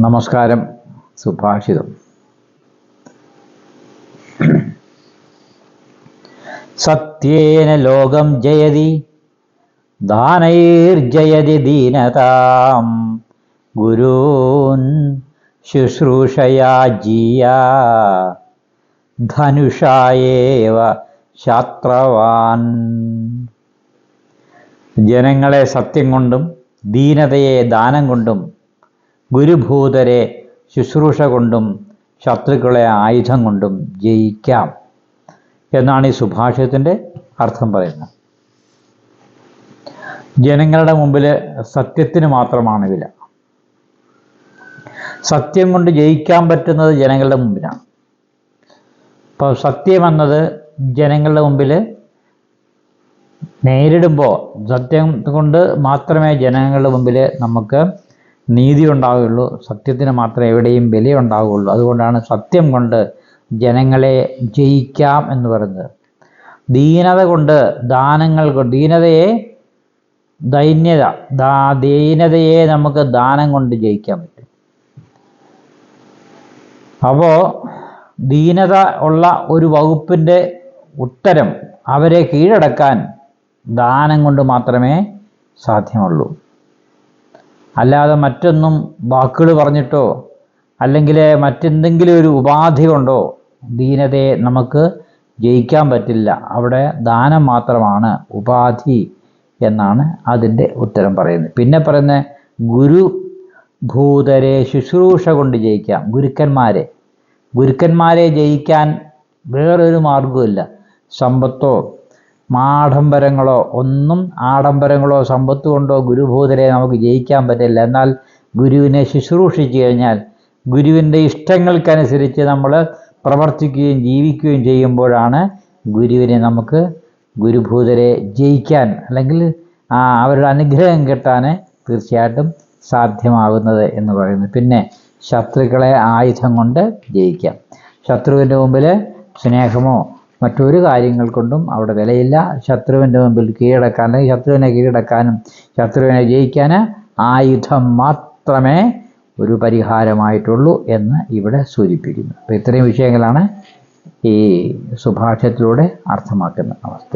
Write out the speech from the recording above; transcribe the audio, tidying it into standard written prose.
നമസ്കാരം. സുഭാഷിതം. സത്യേന ലോകം ജയതി ദാനൈർജയതി ദീനതാം ഗുരൂൻ ശുശ്രൂഷയാ ജീയാ ധനുഷായേവ ശാസ്ത്രവാൻ. ജനങ്ങളെ സത്യം കൊണ്ടും ദീനതയെ ദാനം കൊണ്ടും ഗുരുഭൂതരെ ശുശ്രൂഷ കൊണ്ടും ശത്രുക്കളെ ആയുധം കൊണ്ടും ജയിക്കാം എന്നാണ് ഈ സുഭാഷിതത്തിൻ്റെ അർത്ഥം പറയുന്നത്. ജനങ്ങളുടെ മുമ്പിൽ സത്യത്തിന് മാത്രമാണ് വില. സത്യം കൊണ്ട് ജയിക്കാൻ പറ്റുന്നത് ജനങ്ങളുടെ മുമ്പിലാണ്. അപ്പോൾ സത്യമെന്നത് ജനങ്ങളുടെ മുമ്പിൽ നേരിടുമ്പോൾ സത്യം കൊണ്ട് മാത്രമേ ജനങ്ങളുടെ മുമ്പിൽ നമുക്ക് നീതി ഉണ്ടാവുകയുള്ളൂ. സത്യത്തിന് മാത്രമേ എവിടെയും വിലയുണ്ടാവുകയുള്ളൂ. അതുകൊണ്ടാണ് സത്യം കൊണ്ട് ജനങ്ങളെ ജയിക്കാം എന്ന് പറയുന്നത്. ദീനത കൊണ്ട് ദാനങ്ങൾ കൊണ്ട് ദീനതയെ നമുക്ക് ദാനം കൊണ്ട് ജയിക്കാൻ പറ്റും. അപ്പോൾ ദീനത ഉള്ള ഒരു വകുപ്പിൻ്റെ ഉത്തരം അവരെ കീഴടക്കാൻ ദാനം കൊണ്ട് മാത്രമേ സാധ്യമുള്ളൂ. അല്ലാതെ മറ്റൊന്നും വാക്കുകൾ പറഞ്ഞിട്ടോ അല്ലെങ്കിൽ മറ്റെന്തെങ്കിലും ഒരു ഉപാധി കൊണ്ടോ ദീനതയെ നമുക്ക് ജയിക്കാൻ പറ്റില്ല. അവിടെ ദാനം മാത്രമാണ് ഉപാധി എന്നാണ് അതിൻ്റെ ഉത്തരം പറയുന്നത്. പിന്നെ പറയുന്നത് ഗുരുഭൂതരെ ശുശ്രൂഷ കൊണ്ട് ജയിക്കാം. ഗുരുക്കന്മാരെ ജയിക്കാൻ വേറൊരു മാർഗവുമില്ല. സമ്പത്തോ ആഡംബരങ്ങളോ സമ്പത്ത് കൊണ്ടോ ഗുരുഭൂതരെ നമുക്ക് ജയിക്കാൻ പറ്റില്ല. എന്നാൽ ഗുരുവിനെ ശുശ്രൂഷിച്ചു കഴിഞ്ഞാൽ ഗുരുവിൻ്റെ ഇഷ്ടങ്ങൾക്കനുസരിച്ച് നമ്മൾ പ്രവർത്തിക്കുകയും ജീവിക്കുകയും ചെയ്യുമ്പോഴാണ് നമുക്ക് ഗുരുഭൂതരെ ജയിക്കാൻ അല്ലെങ്കിൽ അവരുടെ അനുഗ്രഹം കിട്ടാൻ തീർച്ചയായിട്ടും സാധ്യമാകുന്നത് എന്ന് പറയുന്നത്. പിന്നെ ശത്രുക്കളെ ആയുധം കൊണ്ട് ജയിക്കാം. ശത്രുവിൻ്റെ മുമ്പിൽ സ്നേഹമോ മറ്റൊരു കാര്യങ്ങൾ കൊണ്ടും അവിടെ വിലയില്ല. ശത്രുവിൻ്റെ മുമ്പിൽ കീഴടക്കാൻ അല്ലെങ്കിൽ ശത്രുവിനെ കീഴടക്കാനും ശത്രുവിനെ ജയിക്കാൻ ആയുധം മാത്രമേ ഒരു പരിഹാരമായിട്ടുള്ളൂ എന്ന് ഇവിടെ സൂചിപ്പിക്കുന്നു. അപ്പോൾ ഇത്രയും വിഷയങ്ങളാണ് ഈ സുഭാഷിതത്തിലൂടെ അർത്ഥമാക്കുന്ന അവസ്ഥ.